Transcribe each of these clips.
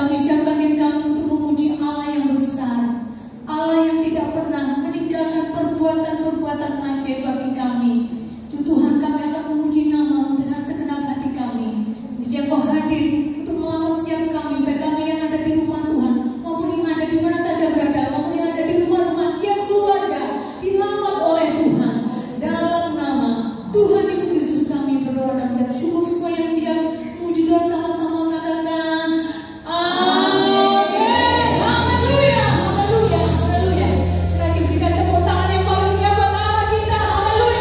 kami siapkan diri kami untuk memuji Allah yang besar, Allah yang tidak pernah meninggalkan perbuatan-perbuatan ajaib bagi kami. Tuhan, kami akan memuji nama-Mu dengan segenap hati kami. Dia Kau hadir untuk melamar setiap kami, baik kami yang ada di rumah Tuhan, maupun yang ada di mana saja berada, maupun yang ada di rumah-rumah tiap keluarga, dilamar oleh Tuhan. Dalam nama Tuhan Yesus Kristus kami berdoa dan bersyukur. Semua yang siap memuji Tuhan sama-sama katakan amin. Haleluya, haleluya, haleluya. Sekali berikan tepuk tangan yang paling meriah buat Allah kita. Haleluya.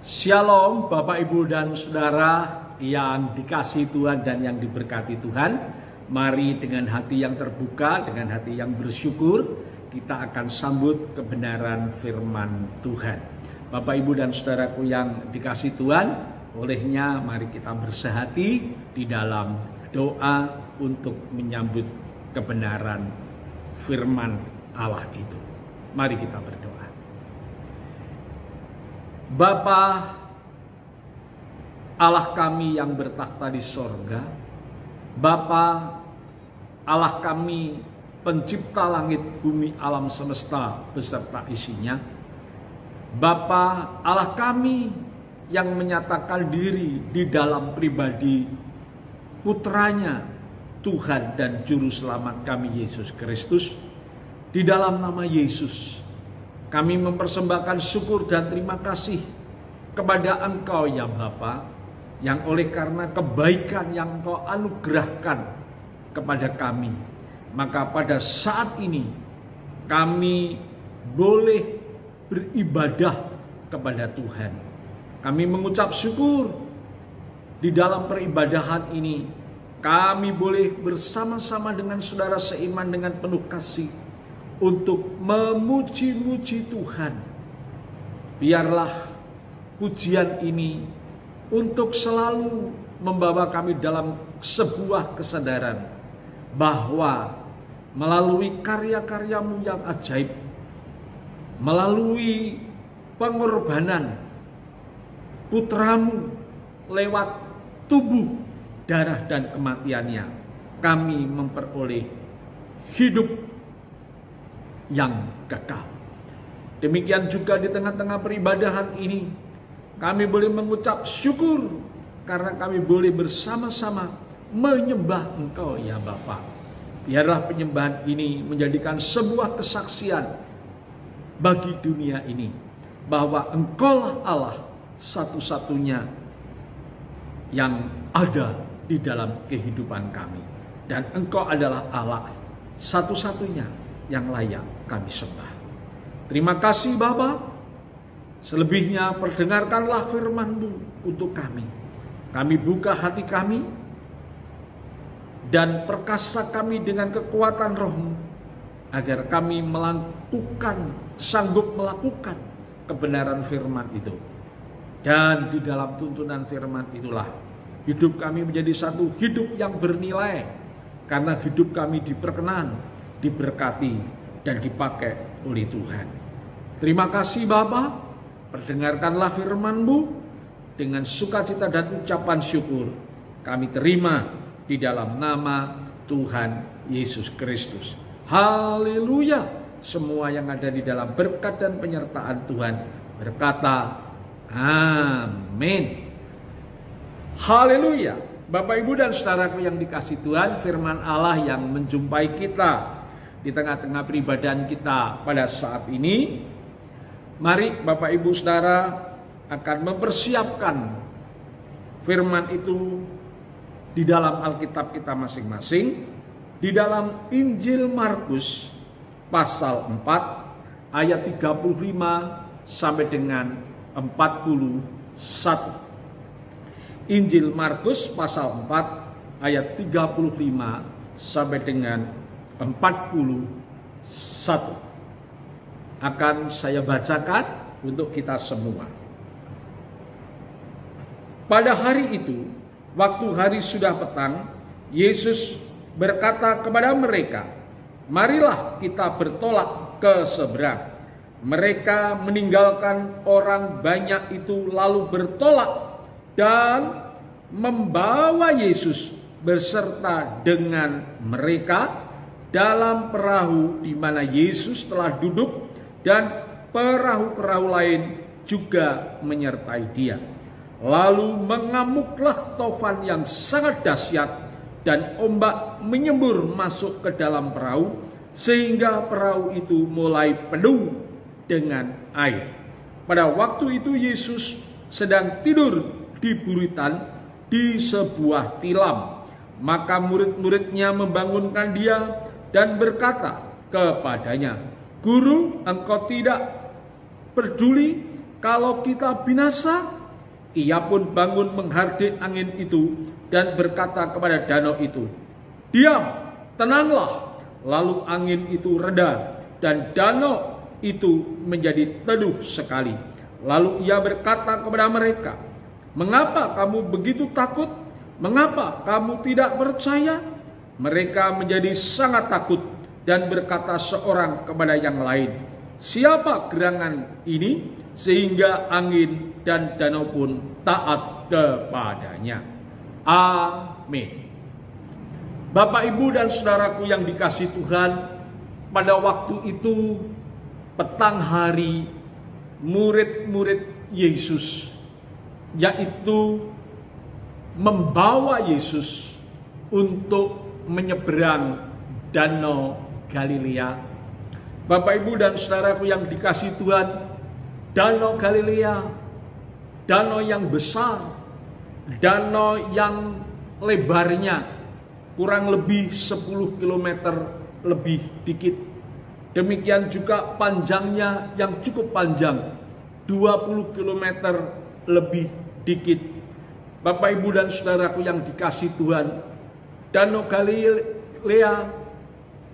Shalom Bapak Ibu dan Saudara yang dikasihi Tuhan dan yang diberkati Tuhan. Mari dengan hati yang terbuka, dengan hati yang bersyukur, kita akan sambut kebenaran firman Tuhan. Bapak Ibu dan Saudaraku yang dikasihi Tuhan, olehnya mari kita bersehati di dalam doa untuk menyambut kebenaran firman Allah itu. Mari kita berdoa. Bapa Allah kami yang bertakhta di sorga, Bapa Allah kami pencipta langit, bumi, alam semesta beserta isinya, Bapa Allah kami yang menyatakan diri di dalam pribadi putranya Tuhan dan Juru Selamat kami Yesus Kristus. Di dalam nama Yesus kami mempersembahkan syukur dan terima kasih kepada Engkau ya Bapa, yang oleh karena kebaikan yang Engkau anugerahkan kepada kami, maka pada saat ini kami boleh beribadah kepada Tuhan. Kami mengucap syukur di dalam peribadahan ini. Kami boleh bersama-sama dengan saudara seiman dengan penuh kasih untuk memuji-muji Tuhan. Biarlah pujian ini untuk selalu membawa kami dalam sebuah kesadaran bahwa melalui karya-karyamu yang ajaib, melalui pengorbanan putramu lewat tubuh, darah dan kematiannya, kami memperoleh hidup yang kekal. Demikian juga di tengah-tengah peribadahan ini, kami boleh mengucap syukur karena kami boleh bersama-sama menyembah Engkau ya Bapa. Biarlah penyembahan ini menjadikan sebuah kesaksian bagi dunia ini bahwa Engkaulah Allah satu-satunya yang ada di dalam kehidupan kami, dan Engkau adalah Allah satu-satunya yang layak kami sembah. Terima kasih Bapa. Selebihnya perdengarkanlah firman-Mu untuk kami. Kami buka hati kami dan perkasa kami dengan kekuatan Roh-Mu, agar kami sanggup melakukan kebenaran firman itu. Dan di dalam tuntunan firman itulah hidup kami menjadi satu hidup yang bernilai, karena hidup kami diperkenan, diberkati dan dipakai oleh Tuhan. Terima kasih Bapa. Perdengarkanlah firman-Mu dengan sukacita dan ucapan syukur. Kami terima di dalam nama Tuhan Yesus Kristus. Haleluya. Semua yang ada di dalam berkat dan penyertaan Tuhan berkata amin. Haleluya. Bapak Ibu dan saudaraku yang dikasihi Tuhan, firman Allah yang menjumpai kita di tengah-tengah peribadahan kita pada saat ini. Mari Bapak Ibu Saudara akan mempersiapkan firman itu di dalam Alkitab kita masing-masing. Di dalam Injil Markus pasal 4 ayat 35 sampai dengan 41. Injil Markus pasal 4 ayat 35 sampai dengan 41. Akan saya bacakan untuk kita semua. Pada hari itu, waktu hari sudah petang, Yesus berkata kepada mereka, "Marilah kita bertolak ke seberang." Mereka meninggalkan orang banyak itu lalu bertolak dan membawa Yesus beserta dengan mereka dalam perahu di mana Yesus telah duduk, dan perahu-perahu lain juga menyertai dia. Lalu mengamuklah tofan yang sangat dahsyat, dan ombak menyembur masuk ke dalam perahu, sehingga perahu itu mulai penuh dengan air. Pada waktu itu Yesus sedang tidur di buritan di sebuah tilam. Maka murid-muridnya membangunkan dia dan berkata kepadanya, "Guru, engkau tidak peduli kalau kita binasa?" Ia pun bangun menghardik angin itu dan berkata kepada danau itu, "Diam, tenanglah." Lalu angin itu reda dan danau itu menjadi teduh sekali. Lalu ia berkata kepada mereka, "Mengapa kamu begitu takut? Mengapa kamu tidak percaya?" Mereka menjadi sangat takut dan berkata seorang kepada yang lain, "Siapa gerangan ini sehingga angin dan danau pun taat kepadanya?" Amin. Bapak, Ibu, dan saudaraku yang dikasihi Tuhan, pada waktu itu petang hari, murid-murid Yesus, yaitu membawa Yesus untuk menyeberang danau Galilea. Bapak, Ibu, dan saudaraku yang dikasihi Tuhan, danau Galilea, danau yang besar, danau yang lebarnya kurang lebih 10 km lebih dikit. Demikian juga panjangnya yang cukup panjang, 20 km lebih dikit. Bapak, Ibu, dan saudaraku yang dikasihi Tuhan, danau Galilea,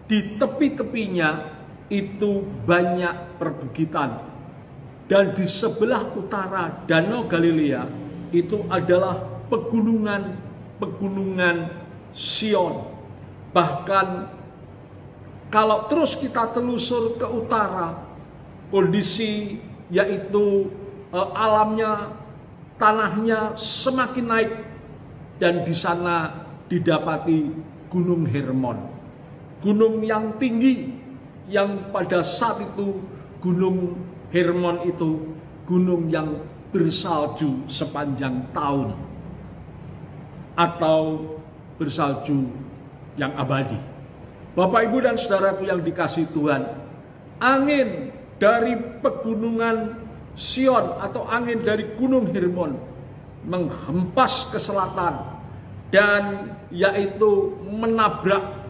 di tepi-tepinya itu banyak perbukitan. Dan di sebelah utara danau Galilea itu adalah pegunungan Sion. Bahkan kalau terus kita telusur ke utara, kondisi yaitu alamnya, tanahnya semakin naik, dan di sana didapati Gunung Hermon, gunung yang tinggi, yang pada saat itu Gunung Hermon itu gunung yang bersalju sepanjang tahun atau bersalju yang abadi. Bapak, Ibu, dan saudaraku yang dikasihi Tuhan, angin dari pegunungan Sion atau angin dari Gunung Hermon menghempas ke selatan dan yaitu menabrak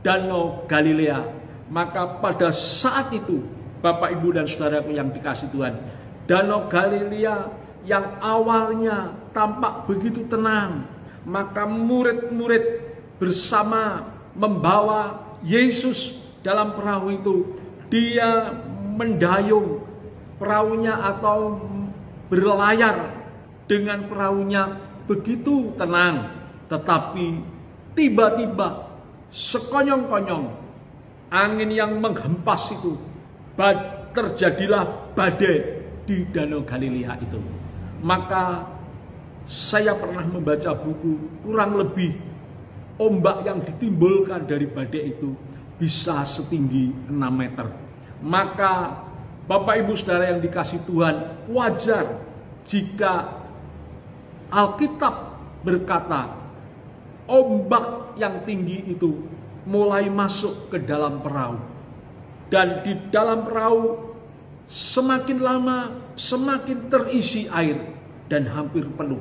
danau Galilea. Maka pada saat itu, Bapak, Ibu, dan saudaraku yang dikasihi Tuhan, danau Galilea yang awalnya tampak begitu tenang, maka murid-murid bersama membawa Yesus dalam perahu itu. Dia mendayung perahunya atau berlayar dengan perahunya begitu tenang. Tetapi tiba-tiba sekonyong-konyong angin yang menghempas itu, terjadilah badai di danau Galilea itu. Maka saya pernah membaca buku, kurang lebih ombak yang ditimbulkan dari badai itu bisa setinggi 6 meter. Maka Bapak, Ibu, saudara yang dikasihi Tuhan, wajar jika Alkitab berkata ombak yang tinggi itu mulai masuk ke dalam perahu. Dan di dalam perahu semakin lama semakin terisi air dan hampir penuh.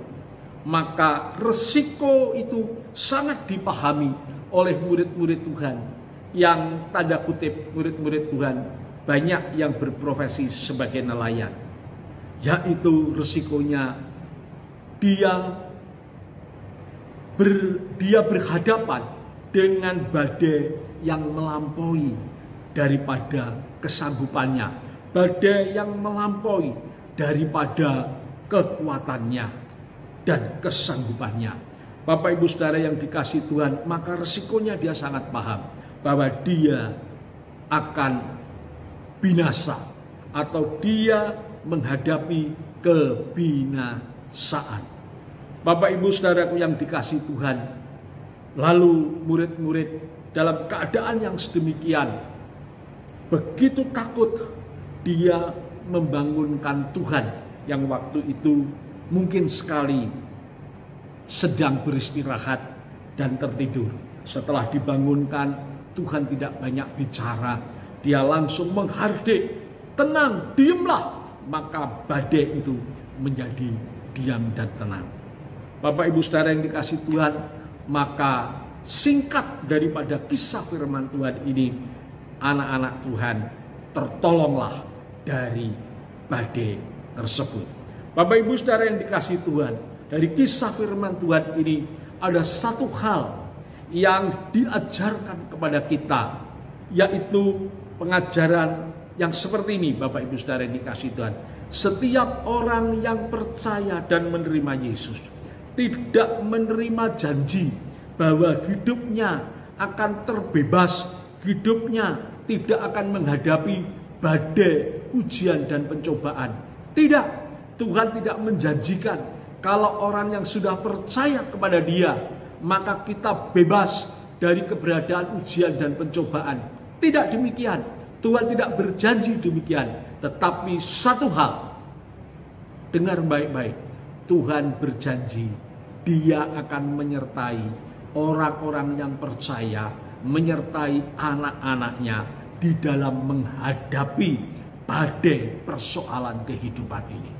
Maka resiko itu sangat dipahami oleh murid-murid Tuhan yang tanda kutip murid-murid Tuhan banyak yang berprofesi sebagai nelayan. Yaitu resikonya dia berhadapan dengan badai yang melampaui daripada kesanggupannya, badai yang melampaui daripada kekuatannya dan kesanggupannya. Bapak, Ibu, saudara yang dikasihi Tuhan, maka resikonya dia sangat paham bahwa dia akan binasa atau dia menghadapi kebinasaan. Bapak, Ibu, saudaraku yang dikasihi Tuhan, lalu murid-murid dalam keadaan yang sedemikian begitu takut, dia membangunkan Tuhan yang waktu itu mungkin sekali sedang beristirahat dan tertidur. Setelah dibangunkan, Tuhan tidak banyak bicara. Dia langsung menghardik, "Tenang, diamlah." Maka badai itu menjadi diam dan tenang. Bapak, Ibu, saudara yang dikasihi Tuhan, maka singkat daripada kisah firman Tuhan ini, anak-anak Tuhan tertolonglah dari badai tersebut. Bapak Ibu Saudara yang dikasihi Tuhan, dari kisah firman Tuhan ini ada satu hal yang diajarkan kepada kita, yaitu pengajaran yang seperti ini. Bapak Ibu Saudara yang dikasihi Tuhan, setiap orang yang percaya dan menerima Yesus tidak menerima janji bahwa hidupnya akan terbebas, hidupnya tidak akan menghadapi badai, ujian dan pencobaan. Tidak, Tuhan tidak menjanjikan kalau orang yang sudah percaya kepada Dia maka kita bebas dari keberadaan ujian dan pencobaan. Tidak demikian, Tuhan tidak berjanji demikian. Tetapi satu hal, dengar baik-baik, Tuhan berjanji Dia akan menyertai orang-orang yang percaya, menyertai anak-anaknya di dalam menghadapi badai persoalan kehidupan ini.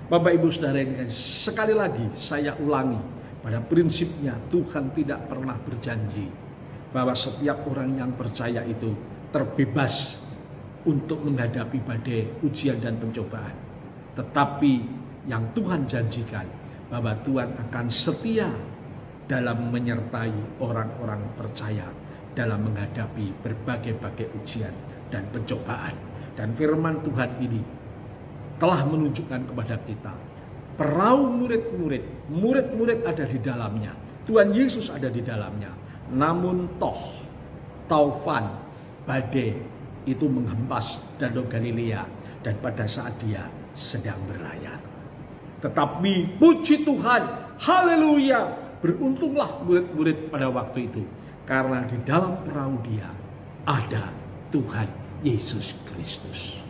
Bapak Ibu Saudara, sekali lagi saya ulangi, pada prinsipnya Tuhan tidak pernah berjanji bahwa setiap orang yang percaya itu terbebas untuk menghadapi badai, ujian dan pencobaan. Tetapi yang Tuhan janjikan bahwa Tuhan akan setia dalam menyertai orang-orang percaya dalam menghadapi berbagai-bagai ujian dan pencobaan. Dan firman Tuhan ini telah menunjukkan kepada kita, perahu murid-murid ada di dalamnya, Tuhan Yesus ada di dalamnya. Namun taufan, badai itu menghempas Danau Galilea, dan pada saat Dia sedang berlayar. Tetapi puji Tuhan, haleluya, beruntunglah murid-murid pada waktu itu, karena di dalam perahu Dia ada Tuhan Yesus Kristus.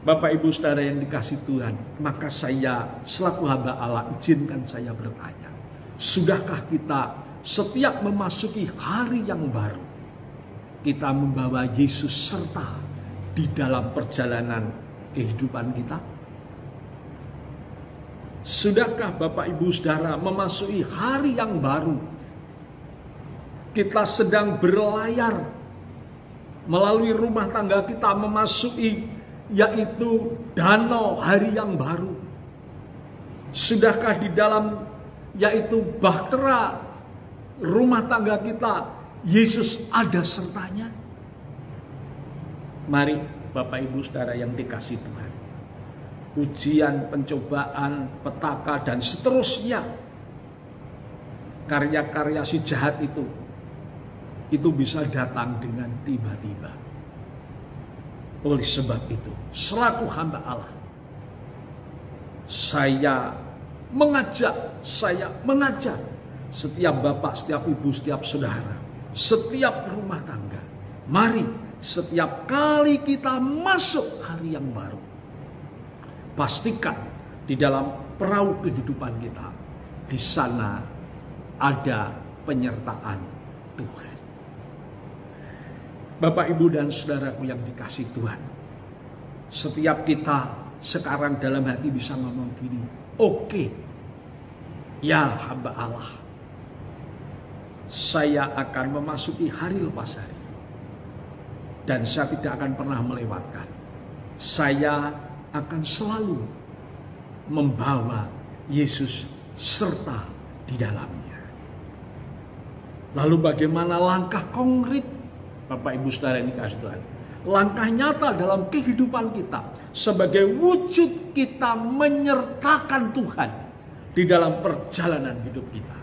Bapak Ibu Saudara yang dikasihi Tuhan, maka saya selaku hamba Allah izinkan saya bertanya, sudahkah kita setiap memasuki hari yang baru, kita membawa Yesus serta di dalam perjalanan kehidupan kita? Sudahkah Bapak Ibu Saudara memasuki hari yang baru, kita sedang berlayar melalui rumah tangga kita, memasuki yaitu danau hari yang baru? Sudahkah di dalam yaitu bahtera rumah tangga kita Yesus ada sertanya? Mari Bapak Ibu Saudara yang dikasihi Tuhan, ujian, pencobaan, petaka dan seterusnya, karya-karya si jahat itu bisa datang dengan tiba-tiba. Oleh sebab itu, selaku hamba Allah, saya mengajak setiap bapak, setiap ibu, setiap saudara, setiap rumah tangga, mari setiap kali kita masuk hari yang baru, pastikan di dalam perahu kehidupan kita, di sana ada penyertaan Tuhan. Bapak, Ibu, dan saudaraku yang dikasihi Tuhan, setiap kita sekarang dalam hati bisa ngomong gini, oke, ya hamba Allah, saya akan memasuki hari lepas hari, dan saya tidak akan pernah melewatkan. Saya akan selalu membawa Yesus serta di dalamnya. Lalu bagaimana langkah konkret Bapak Ibu Saudara yang dikasihi Tuhan, langkah nyata dalam kehidupan kita sebagai wujud kita menyertakan Tuhan di dalam perjalanan hidup kita?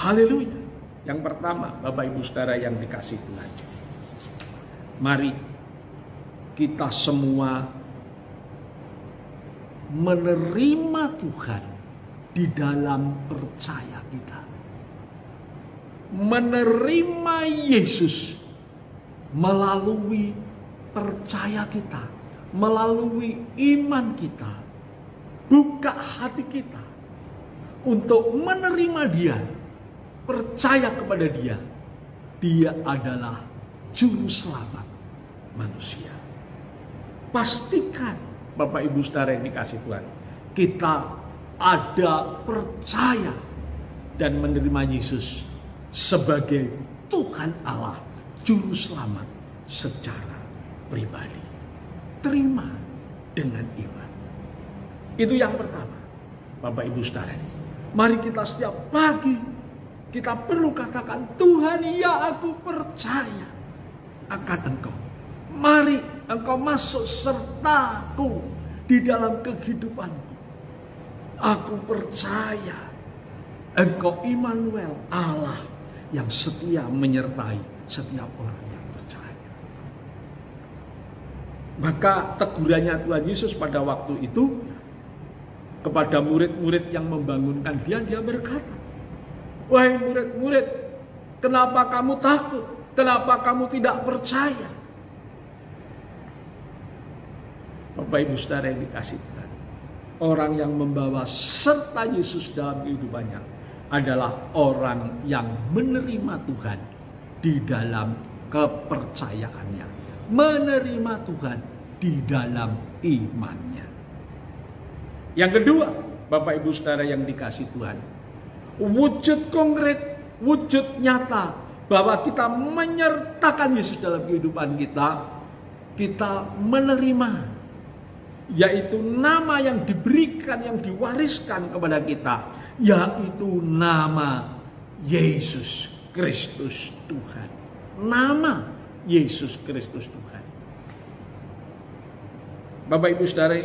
Haleluya. Yang pertama, Bapak Ibu Saudara yang dikasihi Tuhan, mari kita semua menerima Tuhan di dalam percaya kita. Menerima Yesus melalui percaya kita, melalui iman kita, buka hati kita untuk menerima Dia, percaya kepada Dia. Dia adalah juru selamat manusia. Pastikan Bapak Ibu Saudara yang dikasihi Tuhan, kita ada percaya dan menerima Yesus sebagai Tuhan Allah, juru selamat secara pribadi. Terima dengan iman. Itu yang pertama, Bapak Ibu Saudara. Mari kita setiap pagi kita perlu katakan, Tuhan, ya aku percaya akan Engkau. Mari Engkau masuk sertaku di dalam kehidupanku. Aku percaya Engkau Immanuel, Allah yang setia menyertai setiap orang yang percaya. Maka tegurannya Tuhan Yesus pada waktu itu kepada murid-murid yang membangunkan dia berkata, wahai murid-murid, kenapa kamu takut? Kenapa kamu tidak percaya? Bapak Ibu Saudara yang dikasihi Tuhan, orang yang membawa serta Yesus dalam kehidupannya adalah orang yang menerima Tuhan di dalam kepercayaannya, menerima Tuhan di dalam imannya. Yang kedua, Bapak Ibu Saudara yang dikasihi Tuhan, wujud konkret, wujud nyata bahwa kita menyertakan Yesus dalam kehidupan kita, kita menerima, yaitu nama yang diberikan, yang diwariskan kepada kita, yaitu nama Yesus Kristus Tuhan. Nama Yesus Kristus Tuhan. Bapak Ibu Saudara,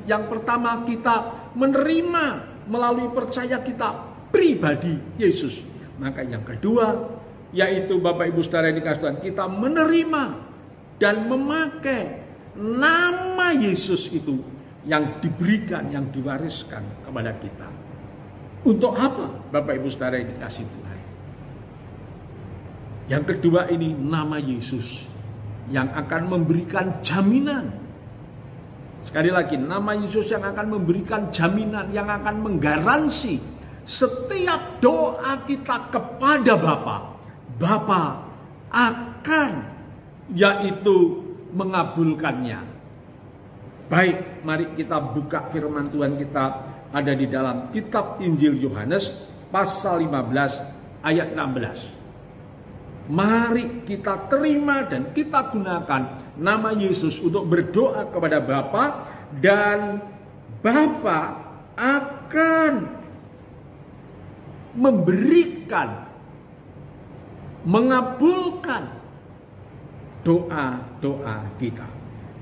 yang pertama kita menerima melalui percaya kita pribadi Yesus. Maka yang kedua, yaitu Bapak Ibu Saudara yang dikasihi Tuhan, kita menerima dan memakai nama Yesus itu yang diberikan, yang diwariskan kepada kita. Untuk apa, Bapak Ibu Saudara yang dikasihi Tuhan? Yang kedua ini nama Yesus yang akan memberikan jaminan. Sekali lagi, nama Yesus yang akan memberikan jaminan, yang akan menggaransi setiap doa kita kepada Bapa. Bapa akan yaitu mengabulkannya. Baik, mari kita buka firman Tuhan kita ada di dalam kitab Injil Yohanes pasal 15 ayat 16. Mari kita terima dan kita gunakan nama Yesus untuk berdoa kepada Bapa, dan Bapa akan memberikan, mengabulkan doa-doa kita.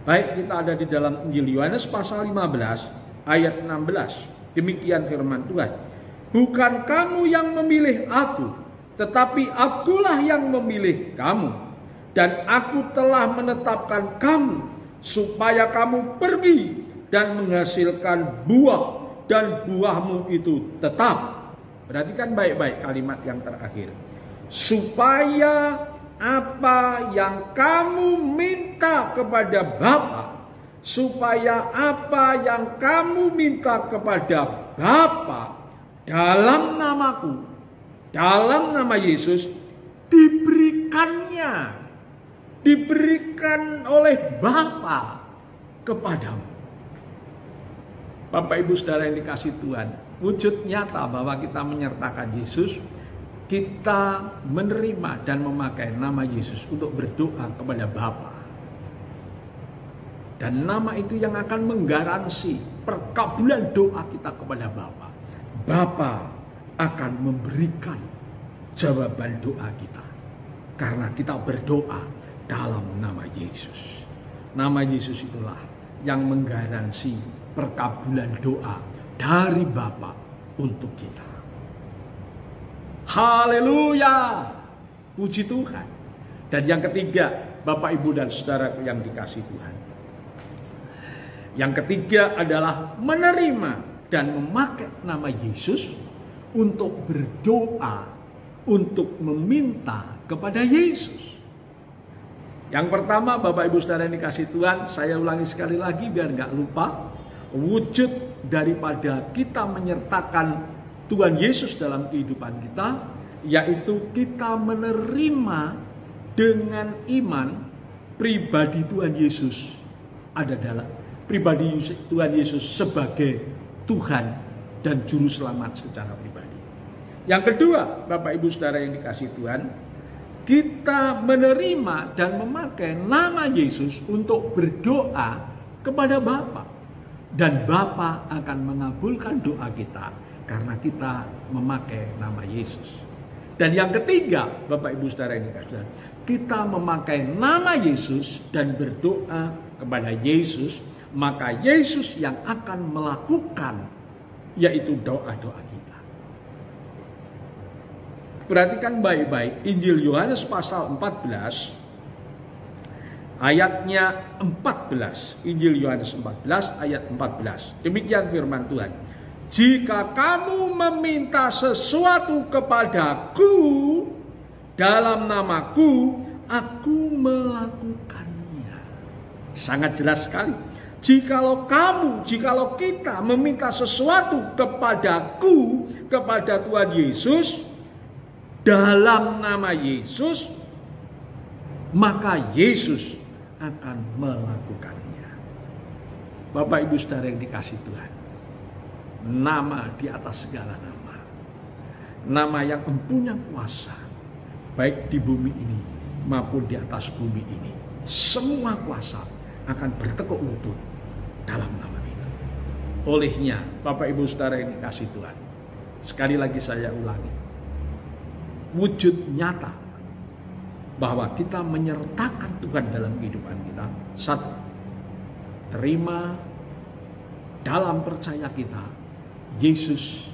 Baik, kita ada di dalam Injil Yohanes pasal 15 ayat 16. Demikian firman Tuhan. Bukan kamu yang memilih aku, tetapi akulah yang memilih kamu. Dan aku telah menetapkan kamu supaya kamu pergi dan menghasilkan buah, dan buahmu itu tetap. Perhatikan baik-baik kalimat yang terakhir. Supaya apa yang kamu minta kepada Bapa, supaya apa yang kamu minta kepada Bapa dalam namaku, dalam nama Yesus, diberikannya, diberikan oleh Bapa kepadamu. Bapak Ibu Saudara yang dikasihi Tuhan, wujud nyata bahwa kita menyertakan Yesus, kita menerima dan memakai nama Yesus untuk berdoa kepada Bapa. Dan nama itu yang akan menggaransi perkabulan doa kita kepada Bapa. Bapa akan memberikan jawaban doa kita karena kita berdoa dalam nama Yesus. Nama Yesus itulah yang menggaransi perkabulan doa dari Bapa untuk kita. Haleluya, puji Tuhan. Dan yang ketiga, Bapak Ibu dan Saudara yang dikasihi Tuhan, yang ketiga adalah menerima dan memakai nama Yesus untuk berdoa, untuk meminta kepada Yesus. Yang pertama, Bapak Ibu Saudara yang dikasihi Tuhan, saya ulangi sekali lagi biar nggak lupa. Wujud daripada kita menyertakan Tuhan Yesus dalam kehidupan kita, yaitu kita menerima dengan iman pribadi Tuhan Yesus ada dalam pribadi Tuhan Yesus sebagai Tuhan dan Juru Selamat secara pribadi. Yang kedua, Bapak Ibu Saudara yang dikasihi Tuhan, kita menerima dan memakai nama Yesus untuk berdoa kepada Bapa. Dan Bapa akan mengabulkan doa kita karena kita memakai nama Yesus. Dan yang ketiga, Bapak Ibu Saudara ini, kita memakai nama Yesus dan berdoa kepada Yesus, maka Yesus yang akan melakukan yaitu doa-doa kita. Perhatikan baik-baik Injil Yohanes pasal 14 ayatnya 14. Injil Yohanes 14 ayat 14. Demikian firman Tuhan. Jika kamu meminta sesuatu kepadaku dalam namaku, aku melakukannya. Sangat jelas sekali. Jikalau kita meminta sesuatu kepadaku, kepada Tuhan Yesus, dalam nama Yesus, maka Yesus akan melakukannya. Bapak Ibu Saudara yang dikasihi Tuhan, nama di atas segala nama, nama yang mempunyai kuasa, baik di bumi ini maupun di atas bumi ini, semua kuasa akan bertekuk lutut dalam nama itu. Olehnya, Bapak Ibu Saudara yang dikasihi Tuhan, sekali lagi saya ulangi, wujud nyata bahwa kita menyertakan Tuhan dalam kehidupan kita. Satu, terima dalam percaya kita Yesus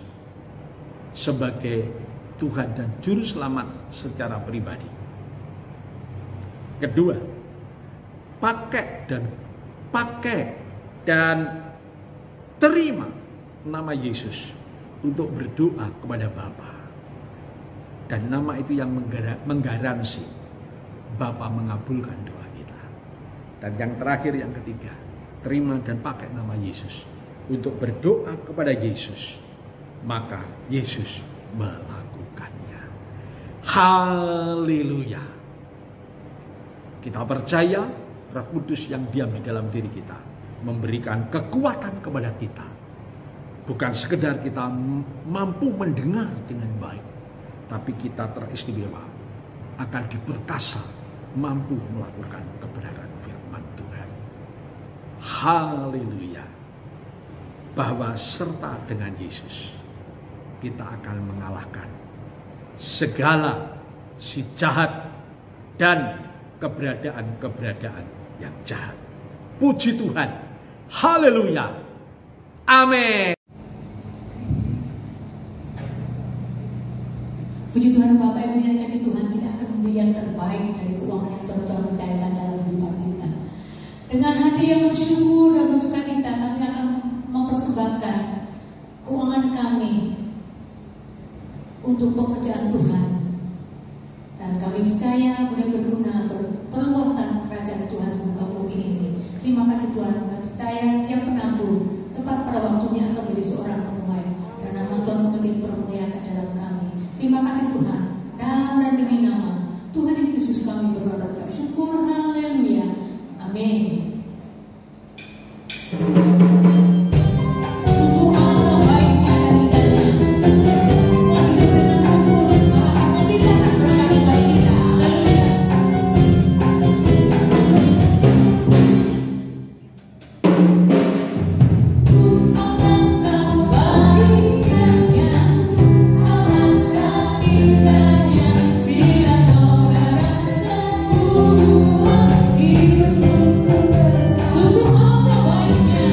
sebagai Tuhan dan Juru Selamat secara pribadi. Kedua, pakai dan terima nama Yesus untuk berdoa kepada Bapa. Dan nama itu yang menggaransi Bapa mengabulkan doa kita. Dan yang terakhir, yang ketiga, terima dan pakai nama Yesus untuk berdoa kepada Yesus, maka Yesus melakukannya. Haleluya. Kita percaya Roh Kudus yang diam di dalam diri kita memberikan kekuatan kepada kita. Bukan sekedar kita mampu mendengar dengan baik, tapi kita teristimewa, akan diperkasa, mampu melakukan kebenaran firman Tuhan. Haleluya. Bahwa serta dengan Yesus, kita akan mengalahkan segala si jahat dan keberadaan yang jahat. Puji Tuhan. Haleluya. Amin. Puji Tuhan, Bapak Ibu yang kasih Tuhan, kita akan memberi yang terbaik dari keuangan yang Tuhan percayakan dalam kehidupan kita. Dengan hati yang bersyukur dan bersukacita, kami akan mempersembahkan keuangan kami untuk pekerjaan Tuhan. Dan kami percaya boleh berguna perluasan kerajaan Tuhan di muka bumi ini. Terima kasih Tuhan, kami percaya setiap penabur tepat pada waktunya akan menjadi seorang penuai. Dan nama Tuhan semakin termuliakan dalam kami. Terima kasih Tuhan, dan demi nama Tuhan Yesus kami berdoa dan syukur. Haleluya. Amin. Sungguh apa baiknya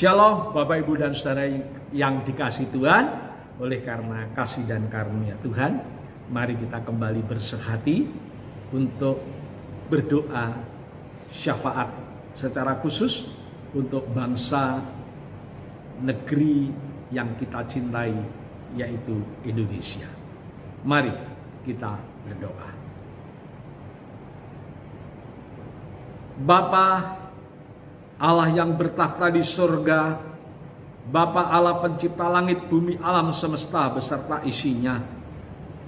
Shalom Bapak Ibu dan Saudara yang dikasihi Tuhan. Oleh karena kasih dan karunia Tuhan, mari kita kembali bersehati untuk berdoa syafaat secara khusus untuk bangsa negeri yang kita cintai, yaitu Indonesia. Mari kita berdoa. Bapa Allah yang bertakhta di surga, Bapa Allah pencipta langit, bumi, alam semesta beserta isinya,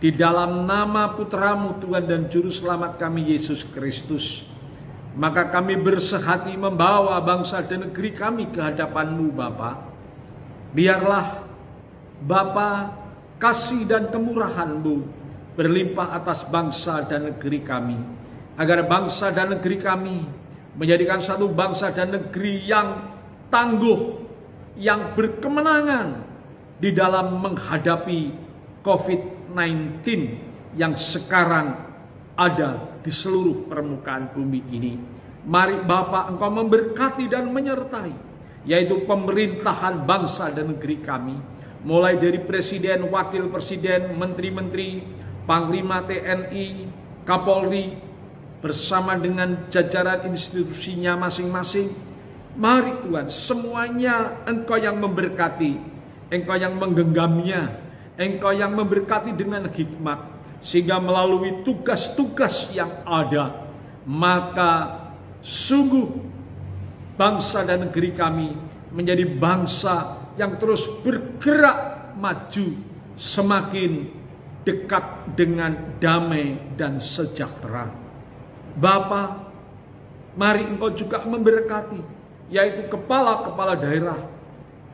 di dalam nama Putramu Tuhan dan Juru Selamat kami Yesus Kristus, maka kami bersehati membawa bangsa dan negeri kami ke hadapan-Mu Bapa. Biarlah Bapa kasih dan kemurahan-Mu berlimpah atas bangsa dan negeri kami, agar bangsa dan negeri kami menjadikan satu bangsa dan negeri yang tangguh, yang berkemenangan di dalam menghadapi COVID-19 yang sekarang ada di seluruh permukaan bumi ini. Mari Bapa Engkau memberkati dan menyertai, yaitu pemerintahan bangsa dan negeri kami, mulai dari Presiden, Wakil Presiden, Menteri-Menteri, Panglima TNI, Kapolri, bersama dengan jajaran institusinya masing-masing. Mari Tuhan, semuanya Engkau yang memberkati, Engkau yang menggenggamnya, Engkau yang memberkati dengan hikmat, sehingga melalui tugas-tugas yang ada, maka sungguh bangsa dan negeri kami menjadi bangsa yang terus bergerak maju, semakin dekat dengan damai dan sejahtera. Bapa, mari Engkau juga memberkati, yaitu kepala-kepala daerah,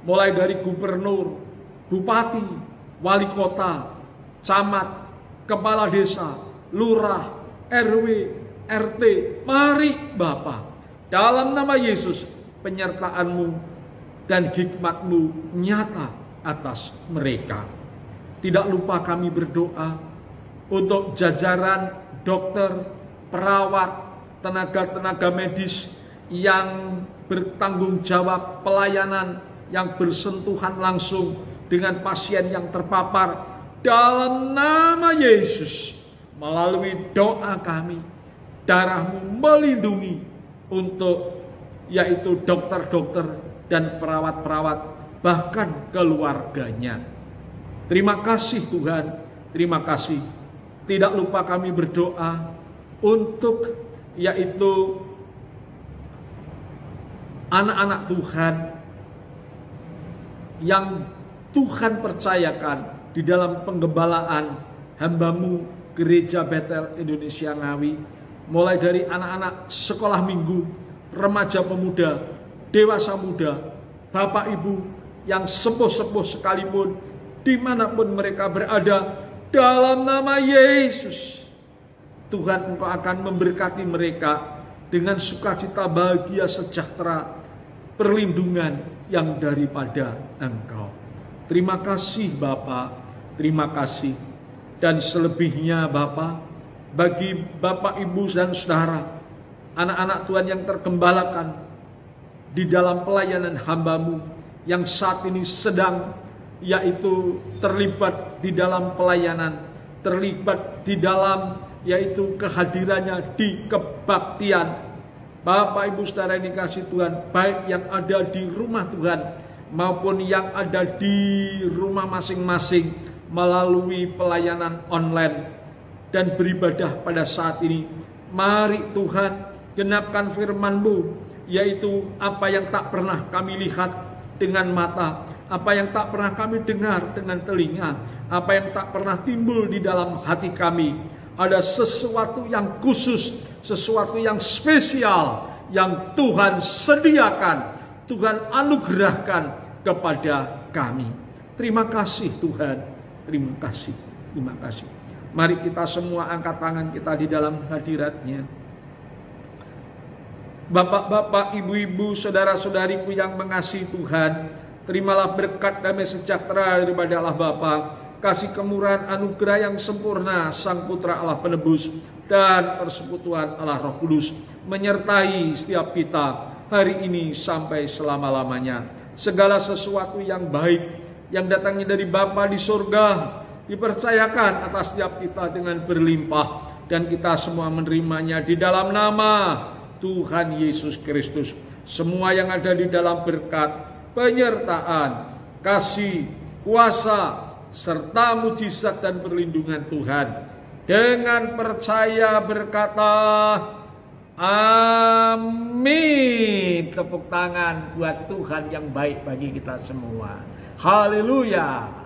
mulai dari gubernur, bupati, wali kota, camat, kepala desa, lurah, RW, RT. Mari Bapa, dalam nama Yesus, penyertaan-Mu dan hikmat-Mu nyata atas mereka. Tidak lupa kami berdoa untuk jajaran dokter, perawat, tenaga-tenaga medis yang bertanggung jawab pelayanan, yang bersentuhan langsung dengan pasien yang terpapar. Dalam nama Yesus, melalui doa kami, darah-Mu melindungi untuk yaitu dokter-dokter dan perawat-perawat, bahkan keluarganya. Terima kasih Tuhan, terima kasih. Tidak lupa kami berdoa untuk yaitu anak-anak Tuhan yang Tuhan percayakan di dalam penggembalaan hamba-Mu Gereja Betel Indonesia Ngawi, mulai dari anak-anak sekolah minggu, remaja pemuda, dewasa muda, bapak ibu yang sepuh-sepuh sekalipun, dimanapun mereka berada, dalam nama Yesus, Tuhan Engkau akan memberkati mereka dengan sukacita, bahagia, sejahtera, perlindungan yang daripada Engkau. Terima kasih Bapa, terima kasih. Dan selebihnya Bapa, bagi Bapak, Ibu, dan Saudara, anak-anak Tuhan yang tergembalakan di dalam pelayanan hamba-Mu, yang saat ini sedang yaitu terlibat di dalam pelayanan, terlibat di dalam yaitu kehadirannya di kebaktian. Bapak, Ibu, Saudara yang dikasihi Tuhan, baik yang ada di rumah Tuhan maupun yang ada di rumah masing-masing melalui pelayanan online dan beribadah pada saat ini. Mari Tuhan, genapkan firman-Mu, yaitu apa yang tak pernah kami lihat dengan mata, apa yang tak pernah kami dengar dengan telinga, apa yang tak pernah timbul di dalam hati kami. Ada sesuatu yang khusus, sesuatu yang spesial yang Tuhan sediakan, Tuhan anugerahkan kepada kami. Terima kasih Tuhan, terima kasih, terima kasih. Mari kita semua angkat tangan kita di dalam hadirat-Nya. Bapak-bapak, ibu-ibu, saudara-saudariku yang mengasihi Tuhan, terimalah berkat damai sejahtera daripada Allah Bapa, kasih kemurahan anugerah yang sempurna Sang Putra Allah Penebus, dan persekutuan Allah Roh Kudus menyertai setiap kita hari ini sampai selama-lamanya. segala sesuatu yang baik yang datangnya dari Bapa di surga dipercayakan atas setiap kita dengan berlimpah, dan kita semua menerimanya di dalam nama Tuhan Yesus Kristus. Semua yang ada di dalam berkat, penyertaan, kasih, kuasa, serta mujizat dan perlindungan Tuhan, dengan percaya berkata amin. Tepuk tangan buat Tuhan yang baik bagi kita semua. Haleluya.